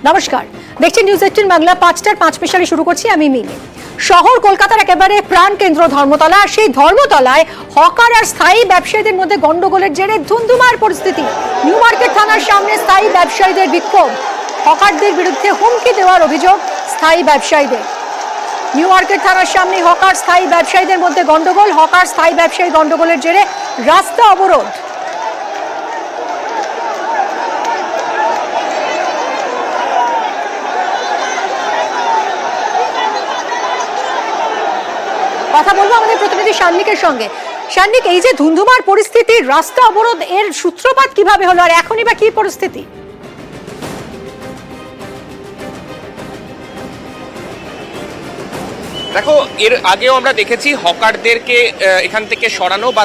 নমস্কার, দেখছেন নিউজ 18 বাংলা। 5টার 5 মিনিটে শুরু করছি আমি মিমি। শহর কলকাতার একেবারে প্রাণ কেন্দ্র ধর্মতলা। সেই ধর্মতলায় হকার আর স্থায়ী ব্যবসায়ীদের মধ্যে গন্ডগোলের জেরে ধুন্ধুমার পরিস্থিতি। নিউ মার্কেট থানার সামনে স্থায়ী ব্যবসায়ীদের বিক্ষোভ, হকারদের বিরুদ্ধে হুমকি দেওয়ার অভিযোগ স্থায়ী ব্যবসায়ীদের। নিউ মার্কেট থানার সামনে হকার স্থায়ী ব্যবসায়ীদের মধ্যে গন্ডগোল, হকার স্থায়ী ব্যবসায়ী গন্ডগোলের জেরে রাস্তা অবরোধ। কথা বলবো আমাদের প্রতিনিধি শান্নিকের সঙ্গে। শান্নিক, এই যে ধুন্ধুমার পরিস্থিতি, রাস্তা অবরোধ, এর সূত্রপাত কিভাবে হলো আর এখনই বা কি পরিস্থিতি? দেখো, এর আগেও আমরা দেখেছি হকারদেরকে এখান থেকে সরানো বা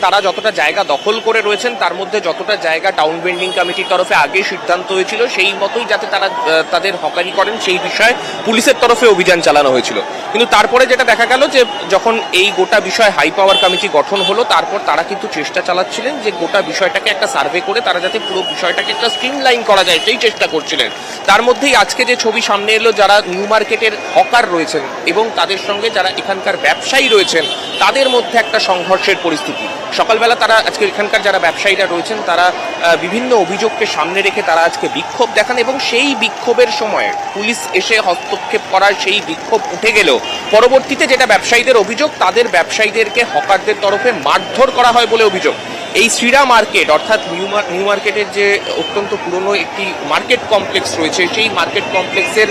তারা যতটা জায়গা দখল করে রয়েছেন তার মধ্যে যতটা জায়গা টাউন বেন্ডিং কমিটির তরফে আগে সিদ্ধান্ত হয়েছিল সেই মতোই যাতে তারা তাদের হকারি করেন সেই বিষয়ে পুলিশের তরফে অভিযান চালানো হয়েছিল। কিন্তু তারপরে যেটা দেখা গেল যে যখন এই গোটা বিষয় হাই পাওয়ার কমিটি গঠন হলো তারপর তারা কিন্তু চেষ্টা চালাচ্ছিলেন যে গোটা বিষয়টাকে একটা সার্ভে করে তারা যাতে পুরো বিষয়টাকে একটা স্ট্রিমলাইন করা যায় সেই চেষ্টা করছিলেন। তার মধ্যেই আজকে যে ছবি সামনে এলো, যারা নিউ মার্কেটের হকার রয়েছেন এবং তাদের সঙ্গে যারা এখানকার ব্যবসায়ী রয়েছেন তাদের মধ্যে একটা সংঘর্ষের পরিস্থিতি। সকালবেলা তারা আজকে এখানকার যারা ব্যবসায়ীরা রয়েছেন তারা বিভিন্ন অভিযোগকে সামনে রেখে তারা আজকে বিক্ষোভ দেখান এবং সেই বিক্ষোভের সময় পুলিশ এসে হস্তক্ষেপ করার সেই বিক্ষোভ উঠে গেলেও পরবর্তীতে যেটা ব্যবসায়ীদের অভিযোগ, তাদের ব্যবসায়ীদেরকে হকারদের তরফে মারধর করা হয় বলে অভিযোগ। এই শ্রীরা মার্কেট অর্থাৎ নিউ মার্কেটের যে অত্যন্ত পুরনো একটি মার্কেট কমপ্লেক্স রয়েছে, সেই মার্কেট কমপ্লেক্সের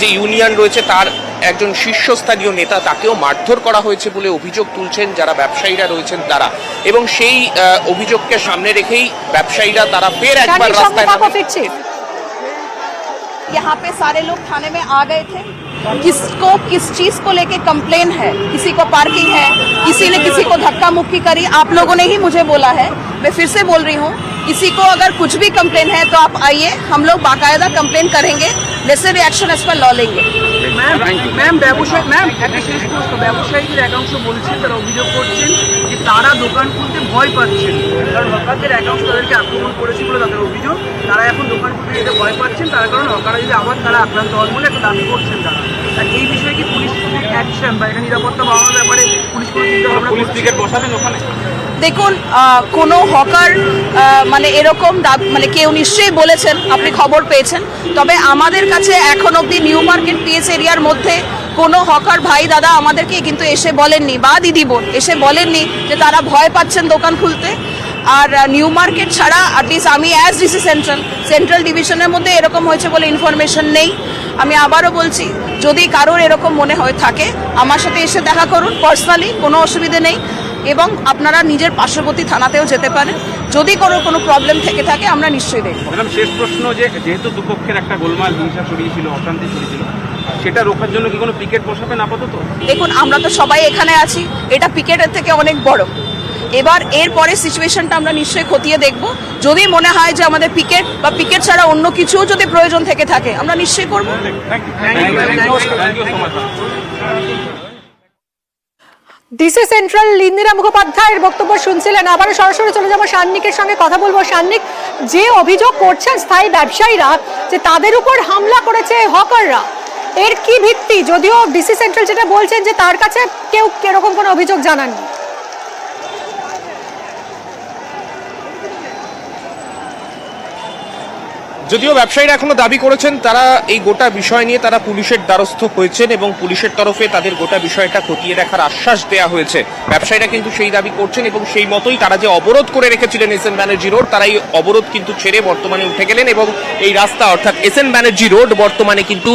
যে ইউনিয়ন রয়েছে তার একজন শীর্ষস্থানীয় নেতা, তাকেও মারধর করা হয়েছে বলে অভিযোগ তুলছেন যারা ব্যবসায়ীরা রয়েছেন তারা। এবং সেই অভিযোগকে সামনে রেখেই ব্যবসায়ীরা তারা ফের একবার রাস্তায় নামে। यहाँ पे सारे लोग थाने में आ गए थे। किसको किस चीज को लेके कंप्लेन है? किसी को पार्किंग है, किसी ने किसी को धक्का मुक्की करी, आप लोगों ने ही मुझे बोला है। मैं फिर से बोल रही हूँ, किसी को अगर कुछ भी कंप्लेन है तो आप आइए, हम लोग बाकायदा कंप्लेन करेंगे, necessary action as per law लेंगे। ম্যাম ব্যবসায়ীদের একাংশ বলছেন, তারা অভিযোগ করছেন যে তারা দোকান খুলতে ভয় পাচ্ছেন, কারণ হকারদের একাংশ তাদেরকে আক্রমণ করেছে বলে তাদের অভিযোগ। তারা এখন দোকান খুলতে যেতে ভয় পাচ্ছেন, তার কারণ হকাররা যদি আবার তারা আক্রান্ত হন বলে একটা দাবি করছেন তারা। আর এই বিষয়ে কি পুলিশ অ্যাকশন বা এটা নিরাপত্তা বাড়ানোর ব্যাপারে পুলিশ কোনো চিন্তা ভাবনা, পুলিশ ব্রিগেড বসাবেন ওখানে? দেখুন, কোনো হকার মানে এরকম মানে কেউ নিশ্চয়ই বলেছেন, আপনি খবর পেয়েছেন, তবে আমাদের কাছে এখন অবধি নিউ মার্কেট পিএস এরিয়ার মধ্যে কোনো হকার ভাই দাদা আমাদেরকে কিন্তু এসে বলেননি বা দিদি বোন এসে বলেননি যে তারা ভয় পাচ্ছেন দোকান খুলতে। আর নিউ মার্কেট ছাড়া অ্যাটলিস্ট আমি অ্যাজ ডিসি সেন্ট্রাল ডিভিশনের মধ্যে এরকম হয়েছে বলে ইনফরমেশন নেই। আমি আবারও বলছি, যদি কারোর এরকম মনে হয়ে থাকে আমার সাথে এসে দেখা করুন পার্সোনালি, কোনো অসুবিধে নেই। এবং আপনারা নিজের পার্শ্ববর্তী থানাতেও যেতে পারেন, যদি কোনো প্রবলেম থেকে থাকে আমরা নিশ্চয়ই দেখব। ম্যাডাম, শেষ প্রশ্ন, যেহেতু দুপক্ষের একটা গোলমাল হিংসা ছড়িয়েছিল, অশান্তি ছড়িয়েছিল, সেটা রোখার জন্য কি কোনো পিকেট বসাবেন আপাতত? দেখুন, আমরা তো সবাই এখানে আছি, এটা পিকেটের থেকে অনেক বড়। এবার এরপরে সিচুয়েশনটা আমরা নিশ্চয়ই খতিয়ে দেখব। যদি মনে হয় যে আমাদের পিকেট বা পিকেট ছাড়া অন্য কিছুও যদি প্রয়োজন থেকে থাকে আমরা নিশ্চয়ই করব। ডিসি সেন্ট্রাল ইন্দিরা মুখোপাধ্যায়ের বক্তব্য শুনছিলেন। আবারও সরাসরি চলে যাবো শান্নিকের সঙ্গে কথা বলবো। শান্নিক, যে অভিযোগ করছেন স্থায়ী ব্যবসায়ীরা যে তাদের উপর হামলা করেছে হকাররা, এর কি ভিত্তি? যদিও ডিসি সেন্ট্রাল যেটা বলছেন যে তার কাছে কেউ এরকম কোনো অভিযোগ জানাননি। যদিও ব্যবসায়ীরা এখনো দাবি করেছেন তারা এই গোটা বিষয় নিয়ে তারা পুলিশের দ্বারস্থ হয়েছেন এবং পুলিশের তরফে তাদের গোটা বিষয়টা খতিয়ে দেখার আশ্বাস দেওয়া হয়েছে। ব্যবসায়ীরা কিন্তু সেই দাবি করছেন এবং সেই মতোই তারা যে অবরোধ করে রেখেছিলেন এসএন ব্যানার্জি রোড, তারা এই অবরোধ কিন্তু ছেড়ে বর্তমানে উঠে গেলেন এবং এই রাস্তা অর্থাৎ এসএন ব্যানার্জি রোড বর্তমানে কিন্তু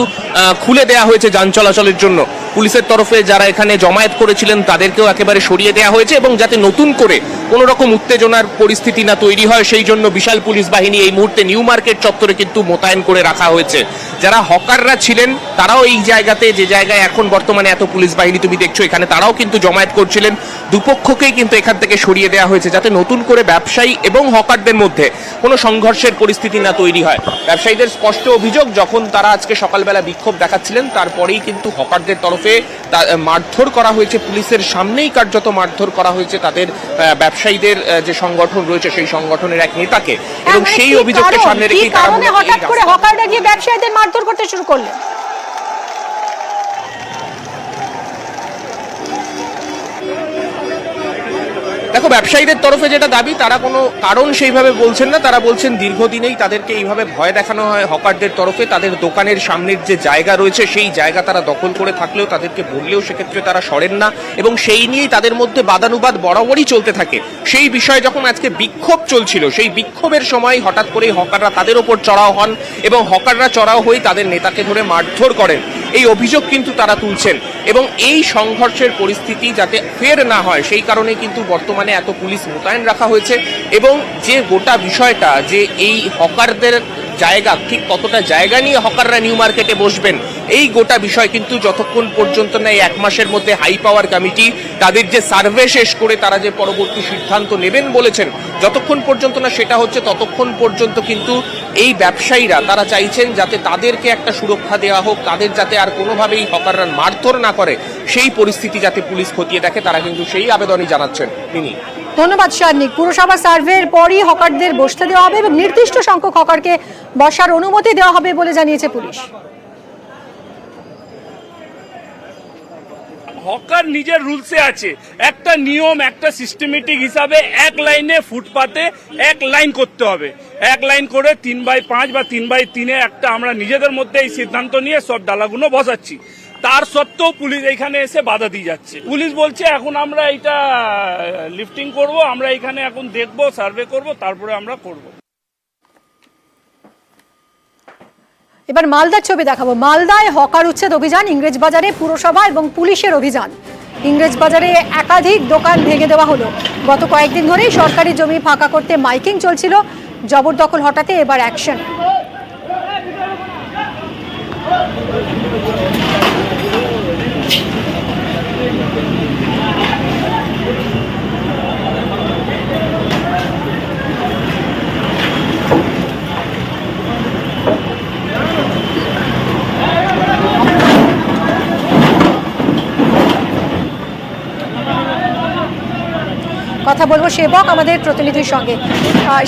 খুলে দেওয়া হয়েছে যান চলাচলের জন্য। পুলিশের তরফে যারা এখানে জমায়েত করেছিলেন তাদেরকেও একেবারে সরিয়ে দেওয়া হয়েছে এবং যাতে নতুন করে কোনো রকম উত্তেজনার পরিস্থিতি না তৈরি হয় সেই জন্য বিশাল পুলিশ বাহিনী এই মুহূর্তে নিউ মার্কেট চত্বরে কিন্তু মোতায়েন করে রাখা হয়েছে। যারা হকাররা ছিলেন তারাও এই জায়গাতে, যে জায়গায় এখন বর্তমানে এত পুলিশ বাহিনী তুমি দেখছো এখানে, তারাও কিন্তু জমায়েত করছিলেন। দুপক্ষকেই কিন্তু এখান থেকে সরিয়ে দেওয়া হয়েছে যাতে নতুন করে ব্যবসায়ী এবং হকারদের মধ্যে কোনো সংঘর্ষের পরিস্থিতি না তৈরি হয়। ব্যবসায়ীদের স্পষ্ট অভিযোগ, যখন তারা আজকে সকালবেলা বিক্ষোভ দেখাচ্ছিলেন তারপরেই কিন্তু হকারদের তরফে তরফে মারধর করা হয়েছে, পুলিশের সামনেই কার্যত মারধর করা হয়েছে তাদের ব্যবসায়ীদের যে সংগঠন রয়েছে সেই সংগঠনের এক নেতাকে, এবং সেই অভিযোগকে সামনে রেখেই তারা হঠাৎ করে হকাররা গিয়ে ব্যবসায়ীদের মারধর করতে শুরু করলেন। দেখো, ব্যবসায়ীদের তরফে যেটা দাবি, তারা কোনো কারণ সেইভাবে বলছেন না। তারা বলছেন দীর্ঘদিনেই তাদেরকে এইভাবে ভয় দেখানো হয় হকারদের তরফে। তাদের দোকানের সামনের যে জায়গা রয়েছে সেই জায়গা তারা দখল করে থাকলেও তাদেরকে বললেও সেক্ষেত্রে তারা সরেন না, এবং সেই নিয়েই তাদের মধ্যে বাদানুবাদ বরাবরই চলতে থাকে। সেই বিষয়ে যখন আজকে বিক্ষোভ চলছিল, সেই বিক্ষোভের সময় হঠাৎ করেই হকাররা তাদের ওপর চড়াও হন এবং হকাররা চড়াও হয়ে তাদের নেতাকে ধরে মারধর করেন, এই অভিযোগ কিন্তু তারা তুলছেন। এবং এই সংঘর্ষের পরিস্থিতি যাতে ফের না হয় সেই কারণে কিন্তু বর্তমানে এত পুলিশ মোতায়েন রাখা হয়েছে। এবং যে গোটা বিষয়টা, যে এই হকারদের জায়গা, ঠিক কতটা জায়গা নিয়ে হকাররা নিউ মার্কেটে বসবেন, এই গোটা বিষয় কিন্তু যতক্ষণ পর্যন্ত না এই 1 মাসের মধ্যে হাই পাওয়ার কমিটি তাদের যে সার্ভে শেষ করে তারা যে পরবর্তী সিদ্ধান্ত নেবেন বলেছেন, যতক্ষণ পর্যন্ত না সেটা হচ্ছে ততক্ষণ পর্যন্ত কিন্তু এই ব্যবসায়ীরা তারা চাইছেন যাতে তাদেরকে একটা সুরক্ষা দেওয়া হোক, তাদের যাতে আর কোনোভাবেই হকাররা মারধর না করে, সেই পরিস্থিতি যাতে পুলিশ খতিয়ে দেখে, তারা কিন্তু সেই আবেদনই জানাচ্ছেন তিনি। ধন্যবাদ সার্নিক। পুরসভা সার্ভের পরই হকারদের বসতে দেওয়া হবে এবং নির্দিষ্ট সংখ্যক হকারকে বসার অনুমতি দেওয়া হবে বলে জানিয়েছে পুলিশ। হকার নিজের রুলসে আছে, একটা নিয়ম, একটা সিস্টেমেটিক হিসাবে এক লাইনে ফুটপাতে এক লাইন করতে হবে। এক লাইন করে 3x5 বা 3x3 একটা আমরা নিজেদের মধ্যে এই সিদ্ধান্ত নিয়ে সব ডালাগুলো বসাচ্ছি। তার সত্ত্বেও পুলিশ এখানে এসে বাধা দিয়ে যাচ্ছে। পুলিশ বলছে এখন আমরা এটা লিফটিং করব, আমরা এখানে এখন দেখব, সার্ভে করব, তারপরে আমরা করব। এবার মালদার ছবি দেখাবো। মালদায় হকার উচ্ছেদ অভিযান, ইংরেজবাজারে পুরসভা এবং পুলিশের অভিযান। ইংরেজবাজারে একাধিক দোকান ভেঙে দেওয়া হলো। গত কয়েকদিন ধরেই সরকারি জমি ফাঁকা করতে মাইকিং চলছিল, জবরদখল হটাতে এবার অ্যাকশন। কথা বলবো সেবক আমাদের প্রতিনিধির সঙ্গে।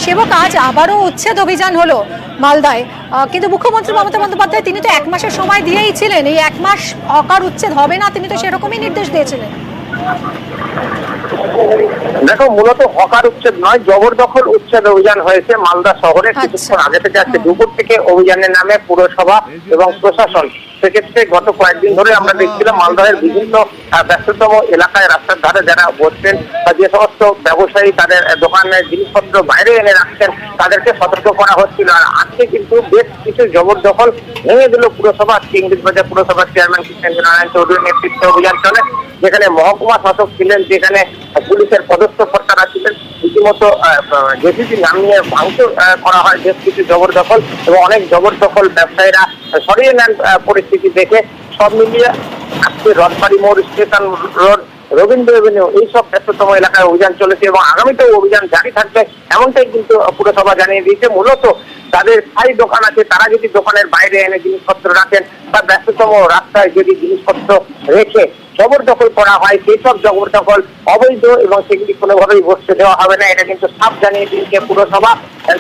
সেবক, আজ আবারও উচ্ছেদ অভিযান হলো মালদায়, কিন্তু মুখ্যমন্ত্রী মমতা বন্দ্যোপাধ্যায় তিনি তো 1 মাসের সময় দিয়েই ছিলেন, এই 1 মাস হকার উচ্ছেদ হবে না, তিনি তো সেরকমই নির্দেশ দিয়েছিলেন। দেখো, মূলত হকার উচ্ছেদ নয়, জবরদখল উচ্ছেদ অভিযান হয়েছে মালদা শহরে। কিছুক্ষণ আগে থেকে আজকে দুপুর থেকে অভিযানের নামে পুরসভা এবং প্রশাসন। সেক্ষেত্রে গত কয়েকদিন ধরে আমরা দেখছিলাম মালদহের বিভিন্ন ব্যস্ততম এলাকায় রাস্তার ধারে যারা বসছেন বা যে সমস্ত ব্যবসায়ী তাদের দোকানের জিনিসপত্র বাইরে এনে রাখছেন তাদেরকে সতর্ক করা হচ্ছিল। আর আজকে কিন্তু বেশ কিছু জবরদখল ভেঙে দিল পুরসভা। আজকে ইংরেজবাজার পুরসভার চেয়ারম্যান কৃষ্ণেন্দ্র নারায়ণ চৌধুরীর নেতৃত্বে অভিযান চলে, যেখানে মহকুমা শাসক ছিলেন, যেখানে পুলিশের পদস্থ কর্তারা ছিলেন। রীতিমতো জেসিবি নামিয়ে ভাঙচুর করা হয় বেশ কিছু জবরদখল, এবং অনেক জবরদখল ব্যবসায়ীরা সরিয়ে নেন পরিস্থিতি দেখে। সব মিলিয়ে আজকে রথবাড়ি মোড়, স্টেশন রোড, রবীন্দ্র এভিনিউ এইসব ব্যস্ততম এলাকায় অভিযান চলেছে এবং আগামীতেও অভিযান জারি থাকবে, এমনটাই কিন্তু পুরসভা জানিয়ে দিয়েছে। মূলত যাদের স্থায়ী দোকান আছে তারা যদি দোকানের বাইরে এনে জিনিসপত্র রাখেন বা ব্যস্ততম রাস্তায় যদি জিনিসপত্র রেখে জবরদখল করা হয়, সেই সব জবরদখল অবৈধ এবং সেগুলি কোনোভাবেই বসতে দেওয়া হবে না, এটা কিন্তু সাফ জানিয়ে দিয়েছে পুরসভা। এর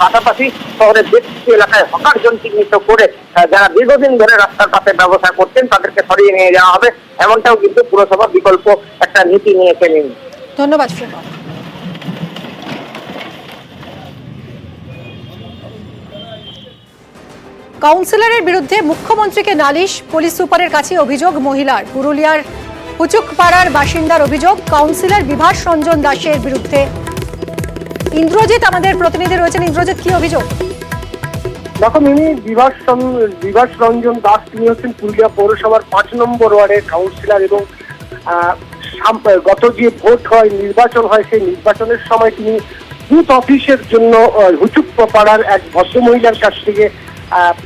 পাশাপাশি শহরের বেশ কিছু এলাকায় হকার জন চিহ্নিত করে যারা দীর্ঘদিন ধরে রাস্তার পাশে ব্যবসা করছেন তাদেরকে সরিয়ে নিয়ে যাওয়া হবে, এমনটাও কিন্তু পুরসভা বিকল্প একটা নীতি নিয়েছে। ধন্যবাদ সেবক। কাউন্সিলরের বিরুদ্ধে মুখ্যমন্ত্রীকে নালিশ, পুলিশ সুপারের কাছে অভিযোগ মহিলার। পুরুলিয়ার হুচুকপাড়ার বাসিন্দার অভিযোগ কাউন্সিলর বিভাস রঞ্জন দাসের বিরুদ্ধে। ইন্দ্রজিৎ আমাদের প্রতিনিধি রয়েছেন। ইন্দ্রজিৎ, কি অভিযোগ? দেখো মিনি, বিভাস রঞ্জন দাস তিনি হচ্ছেন পুরুলিয়া পৌরসভার 5 নম্বর ওয়ার্ডের কাউন্সিলর এবং গত যে ভোট হয়, নির্বাচন হয়, সেই নির্বাচনের সময় তিনি বুথ অফিসের জন্য হুচুকপাড়ার এক ভদ্রমহিলার কাছ থেকে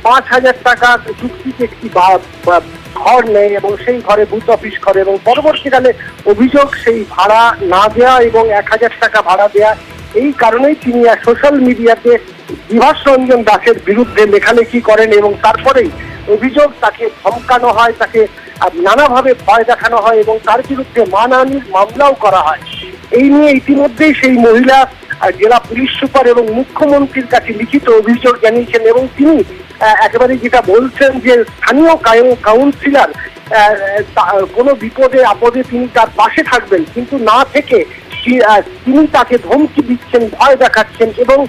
5,000 টাকা চুক্তিতে একটি ঘর নেয় এবং সেই ঘরে বুথ অফিস করে, এবং পরবর্তীকালে অভিযোগ সেই ভাড়া না দেওয়া এবং 1,000 টাকা ভাড়া দেওয়া। এই কারণেই তিনি সোশ্যাল মিডিয়াতে বিভাস রঞ্জন দাসের বিরুদ্ধে লেখালেখি করেন এবং তারপরেই অভিযোগ তাকে ধমকানো হয়, তাকে নানাভাবে ভয় দেখানো হয় এবং তার বিরুদ্ধে মানহানির মামলাও করা হয়। এই নিয়ে ইতিমধ্যেই সেই মহিলা জেলা পুলিশ সুপার এবং মুখ্যমন্ত্রীর কাছে লিখিত অভিযোগ জানিয়েছেন এবং তিনি একেবারে যেটা বলছেন যে স্থানীয় কাউন্সিলর কোনো বিপদে আপদে তিনি তার পাশে থাকবেন, কিন্তু না থেকে তিনি তাকে ধমকি দিচ্ছেন, ভয় দেখাচ্ছেন এবং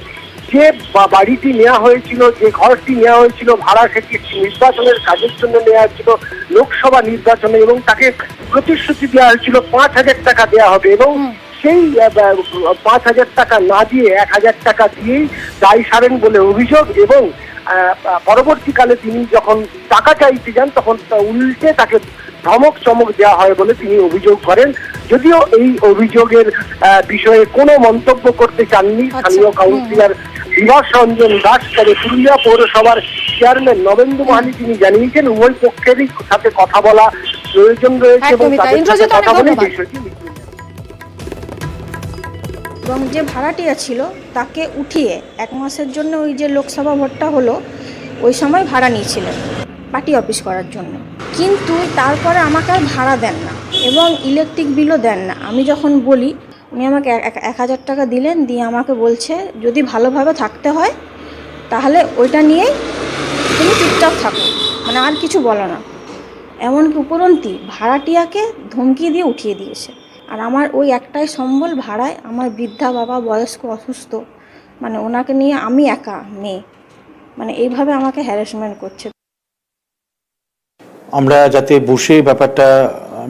যে বাড়িটি নেওয়া হয়েছিল, যে ঘরটি নেওয়া হয়েছিল ভাড়া, সেটি একটি নির্বাচনের কাজের জন্য নেওয়া হয়েছিল, লোকসভা নির্বাচনে, এবং তাকে প্রতিশ্রুতি দেওয়া হয়েছিল 5,000 টাকা দেওয়া হবে এবং সেই 5,000 টাকা না দিয়ে 1,000 টাকা দিয়েই দায় সারেন বলে অভিযোগ। এবং পরবর্তীকালে তিনি যখন টাকা চাইতে যান তখন উল্টে তাকে ধমক চমক দেওয়া হয় বলে তিনি অভিযোগ করেন। যদিও এই অভিযোগের বিষয়ে কোনো মন্তব্য করতে চাননি স্থানীয় কাউন্সিলর বিভাস রঞ্জন দাস, তবে পুরুলিয়া পৌরসভার চেয়ারম্যান নবেন্দু মাহালি তিনি জানিয়েছেন উভয় পক্ষেরই সাথে কথা বলা প্রয়োজন রয়েছে এবং তাদের সাথে কথা বলে বিষয়টি। এবং যে ভাড়াটিয়া ছিল তাকে উঠিয়ে 1 মাসের জন্য ওই যে লোকসভা ভোটটা হলো ওই সময় ভাড়া নিয়েছিলেন পার্টি অফিস করার জন্য, কিন্তু তারপরে আমাকে আর ভাড়া দেন না এবং ইলেকট্রিক বিলও দেন না। আমি যখন বলি উনি আমাকে 1,000 টাকা দিলেন, দিয়ে আমাকে বলছে যদি ভালোভাবে থাকতে হয় তাহলে ওইটা নিয়েই তুমি চুপচাপ থাকো, মানে আর কিছু বলো না। এমনকি উপরন্তি ভাড়াটিয়াকে ধমকি দিয়ে উঠিয়ে দিয়েছে। আর আমার ওই একটাই সম্বল ভাড়ায়, আমার বৃদ্ধা বাবা বয়স্ক অসুস্থ, মানে ওনাকে নিয়ে আমি একা মেয়ে, মানে এইভাবে আমাকে হ্যারাসমেন্ট করছে। আমরা যাতে বসে ব্যাপারটা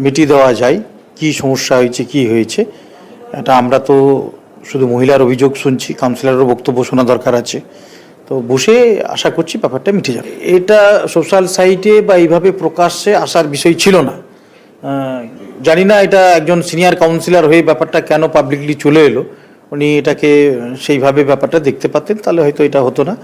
মিটিয়ে দেওয়া যায়, কি সমস্যা হয়েছে, কি হয়েছে, এটা আমরা তো শুধু মহিলার অভিযোগ শুনছি, কাউন্সিলরের বক্তব্য শোনা দরকার আছে। তো বসে আশা করছি ব্যাপারটা মিটে যাবে। এটা সোশ্যাল সাইটে বা এইভাবে প্রকাশ্যে আসার বিষয় ছিল না। জানি না এটা একজন সিনিয়র কাউন্সিলর হয়ে ব্যাপারটা কেন পাবলিকলি চলে এলো। উনি এটাকে সেইভাবে ব্যাপারটা দেখতে পারতেন তাহলে হয়তো এটা হতো না।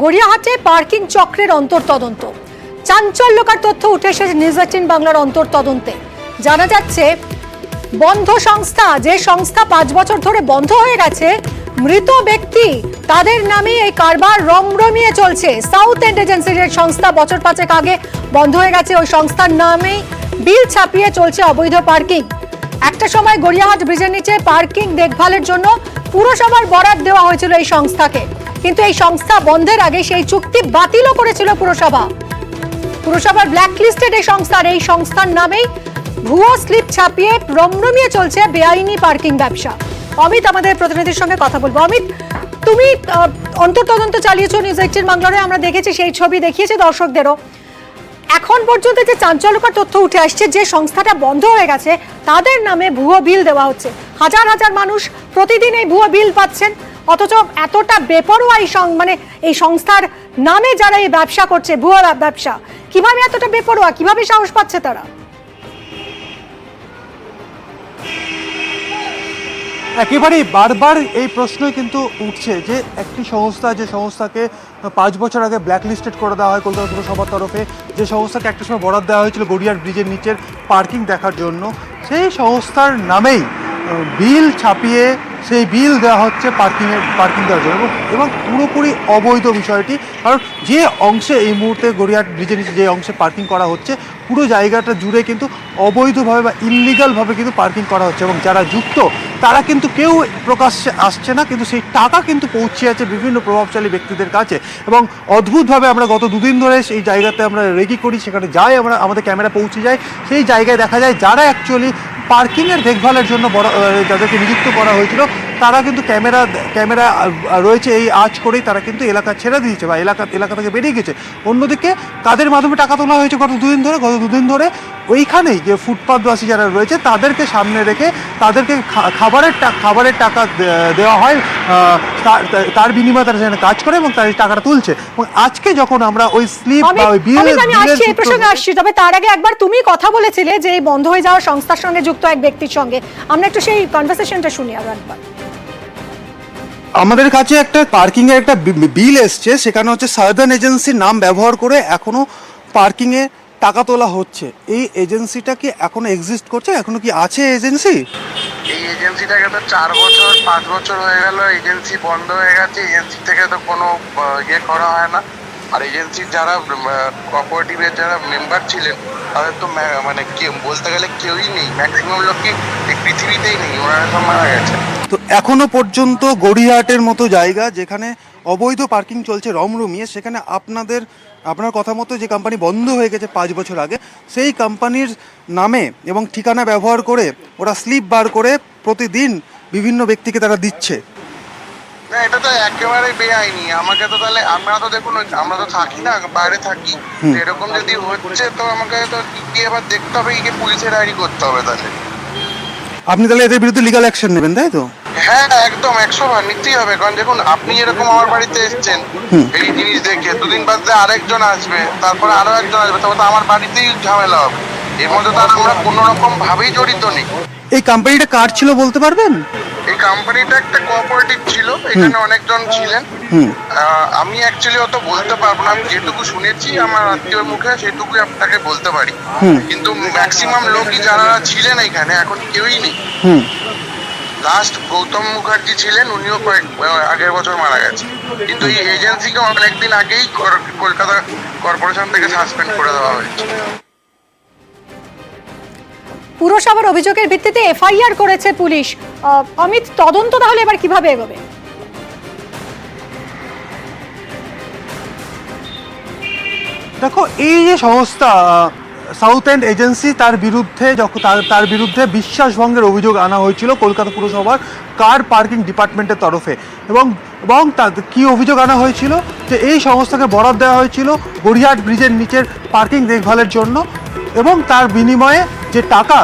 গড়িয়াহাটে পার্কিং চক্রের অন্তর্তদন্ত, চাঞ্চল্যকর তথ্য উঠে এসেছে নিউজ 18 বাংলার অন্তর্তদন্তে। জানা যাচ্ছে বন্ধ সংস্থা, যে সংস্থা 5 বছর ধরে বন্ধ হয়ে গেছে, মৃত ব্যক্তি তাদের নামে এই কারবার রমরমিয়ে চলছে। সাউথ এন্ড এজেন্সির সংস্থা বছর 5 আগে বন্ধ হয়ে গেছে, ওই সংস্থার নামেই বিল ছাপিয়ে চলছে অবৈধ পার্কিং। একটা সময় গড়িয়াহাট ব্রিজের নিচে পার্কিং দেখভালের জন্য পুরসভার বরাদ দেওয়া হয়েছিল এই সংস্থাকে, কিন্তু এই সংস্থা বন্ধের আগে সেই চুক্তি বাতিলও করেছিল পুরসভার ব্ল্যাকলিস্টেড এই সংস্থার নামেই ভুয়ো স্লিপ ছাপিয়ে রমরমিয়ে চলছে বেআইনি পার্কিং ব্যবসা। অমিত আমাদের প্রতিনিধির সঙ্গে কথা বলবো। অমিত, তুমি অন্তর্তদন্ত চালিয়েছো নিউজ 18 বাংলায়, আমরা দেখেছি, সেই ছবি দেখিয়েছে দর্শকদেরও। এখন পর্যন্ত যে চাঞ্চল্যকর তথ্য উঠে আসছে, যে সংস্থাটা বন্ধ হয়ে গেছে তাদের নামে ভুয়ো বিল দেওয়া হচ্ছে, হাজার হাজার মানুষ প্রতিদিন এই ভুয়ো বিল পাচ্ছেন, অথচ এতটা বেপরোয়া মানে এই সংস্থার নামে যারা এই ব্যবসা করছে, ভুয়ো ব্যবসা, কিভাবে এতটা বেপরোয়া, কিভাবে সাহস পাচ্ছে তারা? একেবারেই বারবার এই প্রশ্নই কিন্তু উঠছে যে একটি সংস্থা, যে সংস্থাকে 5 বছর আগে ব্ল্যাকলিস্টেড করে দেওয়া হয় কলকাতা পুরসভার তরফে, যে সংস্থাকে একটা সময় বরাদ দেওয়া হয়েছিল গড়িয়ার ব্রিজের নিচের পার্কিং দেখার জন্য, সেই সংস্থার নামেই বিল ছাপিয়ে সেই বিল দেওয়া হচ্ছে পার্কিং দেওয়ার জন্য এবং পুরোপুরি অবৈধ বিষয়টি। কারণ যে অংশে এই মুহূর্তে গড়িয়াহাট ব্রিজের নিচে যে অংশে পার্কিং করা হচ্ছে, পুরো জায়গাটা জুড়ে কিন্তু অবৈধভাবে বা ইললিগালভাবে কিন্তু পার্কিং করা হচ্ছে এবং যারা যুক্ত তারা কিন্তু কেউ প্রকাশ্যে আসছে না, কিন্তু সেই টাকা কিন্তু পৌঁছে আছে বিভিন্ন প্রভাবশালী ব্যক্তিদের কাছে। এবং অদ্ভুতভাবে আমরা গত 2 দিন ধরে সেই জায়গাতে আমরা রেগি করি, সেখানে যাই, আমাদের ক্যামেরা পৌঁছে যায়, সেই জায়গায় দেখা যায় যারা অ্যাকচুয়ালি পার্কিংয়ের দেখভালের জন্য যাদেরকে নিযুক্ত করা হয়েছিল তারা কিন্তু ক্যামেরা রয়েছে এই আজ করেই তারা কিন্তু এলাকা ছেড়ে দিয়েছে বা এলাকা থেকে বেরিয়ে গেছে। অন্যদিকে কাদের মাধ্যমে টাকা তোলা হয়েছে গত 2 দিন ধরে ওইখানেই যে ফুটপাথবাসী যারা রয়েছে তাদেরকে সামনে রেখে তাদেরকে খাবারের টাকা দেওয়া হয়, তার বিনিময়ে তারা সেখানে কাজ করে এবং তার টাকাটা তুলছে। এবং আজকে যখন আমরা ওই স্লিপ বা ওই এই প্রসঙ্গে আসছি, তবে তার আগে একবার তুমি কথা বলেছিলে যে এই বন্ধ হয়ে যাওয়া সংস্থার সঙ্গে যুক্ত এক ব্যক্তির সঙ্গে, আমরা একটু সেই কনভারসেশনটা শুনি আবার একবার। আমাদের কাছে একটা পার্কিং এর একটা বিল এসছে, সেখানে হচ্ছে সাউদার্ন এজেন্সির নাম ব্যবহার করে এখনো পার্কিং এ টাকা তোলা হচ্ছে। এই এজেন্সিটা কি এখনো এক্সিস্ট করছে? এখনো কি আছে এজেন্সি? এই এজেন্সিটাকে তো 4 বছর 5 বছর হয়ে গেল এজেন্সি বন্ধ হয়ে গেছে। এজেন্সি থেকে তো কোনো ইয়ে করা হয় না। আর এজেন্সির যারা কোঅপারেটিভের যারা মেম্বার ছিলেন তাদের তো মানে বলতে গেলে কেউই নেই, ম্যাক্সিমাম লোকই এই পৃথিবীতেই নেই, ওনারা সব মারা গেছে। তো এখনো পর্যন্ত গড়িয়াহাটের মতো জায়গা যেখানে অবৈধ পার্কিং চলছে রমরমিয়ে, সেখানে আপনার কথা মতো যে কোম্পানি বন্ধ হয়ে গেছে 5 বছর আগে, সেই কোম্পানির নামে এবং ঠিকানা ব্যবহার করে ওরা স্লিপ বার করে প্রতিদিন বিভিন্ন ব্যক্তিকে তারা দিচ্ছে। না, এটা তো একেবারে বেআইনি। আমাকে তো তাহলে আমরা তো দেখুন, আমরা তো থাকি না, বাইরে থাকি। এরকম যদি হচ্ছে তো আমাকে তো গিয়ে এবার দেখতে হবে, গিয়ে পুলিশের ডায়েরি করতে হবে। তাহলে আপনি তাহলে এদের বিরুদ্ধে লিগ্যাল অ্যাকশন নেবেন, তাই তো? হ্যাঁ, একদম 100বার নিতেই হবে। কারণ দেখুন, আপনি এরকম আমার বাড়িতে এসেছেন এই জিনিস দেখে, 2 দিন বাদে আরেকজন আসবে, তারপরে আরো একজন আসবে, তবে তো আমার বাড়িতেই ঝামেলা হবে। এর মধ্যে তো আমরা কোনো রকম ভাবেই জড়িত নেই। এই কোম্পানিটা কার ছিল বলতে পারবেন? এই কোম্পানিটা একটা কোঅপারেটিভ ছিল, এখানে অনেকজন ছিলেন। আমি অ্যাকচুয়ালি অত বলতে পারবো না, আমি যেটুকু শুনেছি আমার আত্মীয়র মুখে সেটুকুই আপনাকে বলতে পারি। কিন্তু ম্যাক্সিমাম লোকই যারা ছিলেন এখানে এখন কেউই নেই। লাস্ট গৌতম মুখার্জি ছিলেন, উনিও আগের বছর মারা গেছে। কিন্তু এই এজেন্সিকে অনেকদিন আগেই কলকাতা কর্পোরেশন থেকে সাসপেন্ড করে দেওয়া হয়েছে। পুরসভার অভিযোগের ভিত্তিতে এফআইআর করেছে পুলিশ। অমিত, তদন্ত তাহলে এবার কিভাবে এগোবে? দেখো, এই যে সংস্থা সাউথ এন্ড এজেন্সি, তার বিরুদ্ধে বিশ্বাসভঙ্গের অভিযোগ আনা হয়েছিল কলকাতা পুরসভার কার পার্কিং ডিপার্টমেন্টের তরফে। এবং কি অভিযোগ আনা হয়েছিল যে এই সংস্থাকে বরাদ দেওয়া হয়েছিল গড়িয়াহাট ব্রিজের নিচের পার্কিং দেখভালের জন্য, এবং তার বিনিময়ে যে টাকা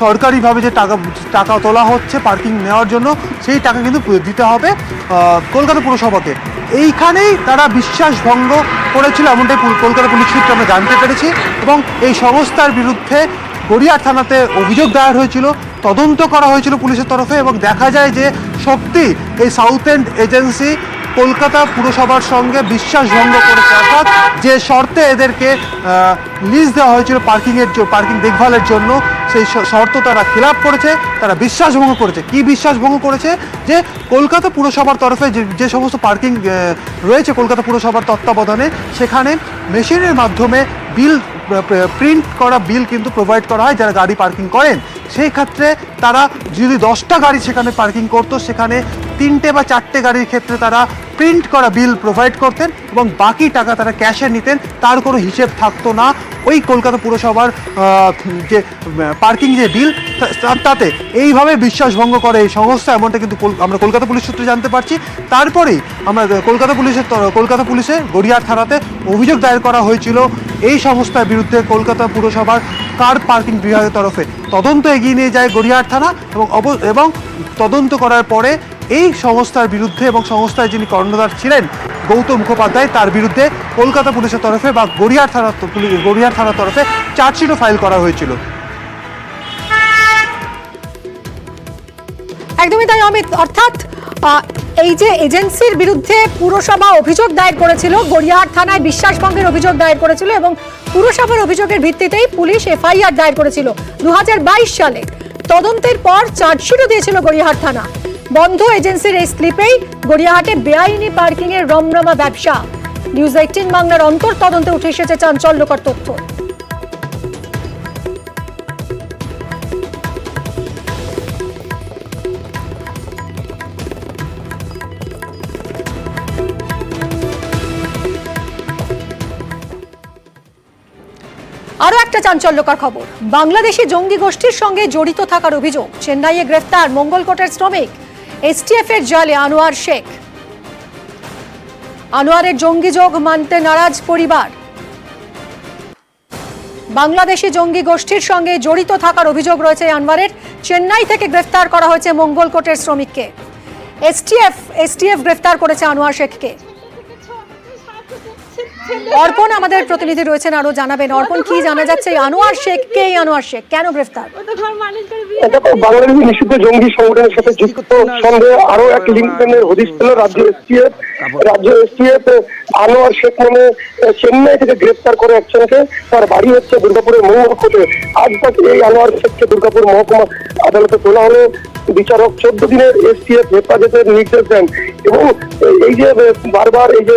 সরকারিভাবে যে টাকা তোলা হচ্ছে পার্কিং নেওয়ার জন্য, সেই টাকা কিন্তু দিতে হবে কলকাতা পুরসভাকে। এইখানেই তারা বিশ্বাসভঙ্গ করেছিল, এমনটাই কলকাতা পুলিশ সূত্রে আমরা জানতে পেরেছি। এবং এই সংস্থার বিরুদ্ধে গড়িয়াহাট থানাতে অভিযোগ দায়ের হয়েছিল, তদন্ত করা হয়েছিল পুলিশের তরফে, এবং দেখা যায় যে সত্যি এই সাউথ এন্ড এজেন্সি কলকাতা পুরসভার সঙ্গে বিশ্বাসভঙ্গ করেছে। অর্থাৎ যে শর্তে এদেরকে লিজ দেওয়া হয়েছিল পার্কিং দেখভালের জন্য, সেই শর্ত তারা খিলাপ করেছে, তারা বিশ্বাসভঙ্গ করেছে। কি বিশ্বাসভঙ্গ করেছে? যে কলকাতা পুরসভার তরফে যে সমস্ত পার্কিং রয়েছে কলকাতা পুরসভার তত্ত্বাবধানে, সেখানে মেশিনের মাধ্যমে প্রিন্ট করা বিল কিন্তু প্রোভাইড করা হয় যারা গাড়ি পার্কিং করেন। সেই ক্ষেত্রে তারা যদি 10টা গাড়ি সেখানে পার্কিং করতো, সেখানে 3টে বা 4টে গাড়ির ক্ষেত্রে তারা প্রিন্ট করা বিল প্রোভাইড করতেন, এবং বাকি টাকা তারা ক্যাশে নিতেন। তার কোনো হিসেব থাকতো না ওই কলকাতা পুরসভার যে পার্কিং যে বিল, তাতে এইভাবে বিশ্বাসভঙ্গ করে এই সংস্থা, এমনটা কিন্তু আমরা কলকাতা পুলিশ সূত্রে জানতে পারছি। তারপরেই আমরা কলকাতা পুলিশে গড়িয়াহাট থানাতে অভিযোগ দায়ের করা হয়েছিল এই সংস্থার বিরুদ্ধে কলকাতা পুরসভার কার পার্কিং বিভাগের তরফে। তদন্ত এগিয়ে নিয়ে যায় গড়িয়াহাট থানা, এবং তদন্ত করার পরে এই সংস্থার বিরুদ্ধে এবং সংস্থায় যিনি কর্ণধার ছিলেন গৌতম মুখোপাধ্যায়, তার বিরুদ্ধে কলকাতা পুলিশের তরফে বা গড়িয়াহাট থানার তরফে চার্জশিটও ফাইল করা হয়েছিল। একদমই তাই অমিত। অর্থাৎ এই যে এজেন্সির বিরুদ্ধে পুরসভা অভিযোগ দায়ের করেছিল, গড়িয়াহাট থানায় বিশ্বাসভঙ্গের অভিযোগ দায়ের করেছিল, এবং পুরসভার অভিযোগের ভিত্তিতেই পুলিশ এফআইআর দায়ের করেছিল 2022 সালে। তদন্তের পর চার্জশিটও দিয়েছিল গড়িয়াহাট থানা। বন্ধ এজেন্সির এই স্লিপেই গড়িয়াহাটে বেআইনি পার্কিং এর রমরমা ব্যবসা। নিউজ 18 বাংলার অন্তর তদন্তে উঠে এসেছে চাঞ্চল্যকর তথ্য। আরো একটা চাঞ্চল্যকর খবর, বাংলাদেশি জঙ্গি গোষ্ঠীর সঙ্গে জড়িত থাকার অভিযোগ। চেন্নাইয়ে গ্রেফতার মঙ্গলকোটের শ্রমিক এসটিএফ এর জালে আনোয়ার শেখ। আনোয়ারের জঙ্গি যোগ মানতে নারাজ পরিবার। বাংলাদেশি জঙ্গি গোষ্ঠীর সঙ্গে জড়িত থাকার অভিযোগ রয়েছে আনোয়ারের। চেন্নাই থেকে গ্রেফতার করা হয়েছে মঙ্গলকোটের শ্রমিককে। এসটিএফ গ্রেফতার করেছে আনোয়ার শেখকে। অর্পণ আমাদের প্রতিনিধি রয়েছেন, আরো জানাবেন। অর্পণ, কি জানা যাচ্ছে এই আনোয়ার শেখ কে? এই আনোয়ার শেখ কেন গ্রেফতার? দেখো, বাংলাদেশি নিষিদ্ধ জঙ্গি সংগঠনের সাথে যুক্ত সন্দেহে আরো এক লিঙ্কম্যানের হদিশ পেল রাজ্য এসটিএফ। আনোয়ার শেখ নামে চেন্নাই থেকে গ্রেফতার করে একজনকে। তার বাড়ি হচ্ছে দুর্গাপুরের মঙ্গলকোটে। আজ তাকে এই আনোয়ার শেখকে দুর্গাপুর মহকুমা আদালতে তোলা হলো। বিচারক 14 দিনের এসটিএফ হেফাজতের নির্দেশ দেন এবং এই যে বারবার এই যে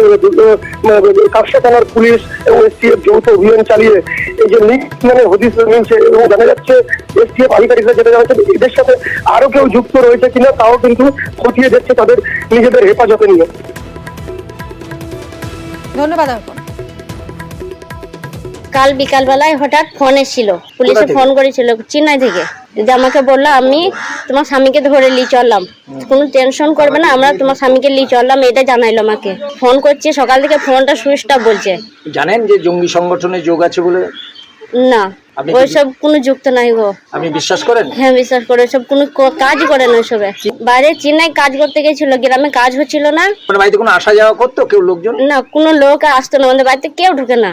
কাকসা থানার পুলিশ এবং এসটিএফ যৌথ অভিযান চালিয়ে এই যে লিঙ্কম্যানের হদিশ মিলছে এবং জানা যাচ্ছে এসটিএফ আধিকারিকরা যেটা জানাচ্ছেন এদের সাথে আরো কেউ যুক্ত রয়েছে কিনা তাও কিন্তু খতিয়ে দেখছে তাদের নিজেদের হেফাজতে নিয়ে। ধন্যবাদ অর্পণ। কাল বিকালবেলায় হঠাৎ ফোন এসেছিল, পুলিশে ফোন করেছিল চেন্নাই থেকে, যে আমাকে বললো আমি তোমার স্বামীকে ধরে নিয়ে চললাম, কোনো টেনশন করবে না, আমরা তোমার স্বামীকে নিয়ে চললাম, এটা জানাইলো আমাকে। ফোন করছি সকাল থেকে, ফোনটা সুইচ অফ বলছে। জানেন যে জঙ্গি সংগঠনে যোগ আছে বলে? না, ওইসব কোনো যুক্ত নাই গো। আপনি বিশ্বাস করেন? হ্যাঁ বিশ্বাস করে, ওইসব কোনো কাজ করে না ওইসবে। বাইরে চেন্নাই কাজ করতে গেছিল, গ্রামে কাজ হচ্ছিল না। বাড়িতে কোনো আসা যাওয়া করতো কেউ লোকজন? না, কোনো লোক আসতো না, আমাদের বাড়িতে কেউ ঢুকে না।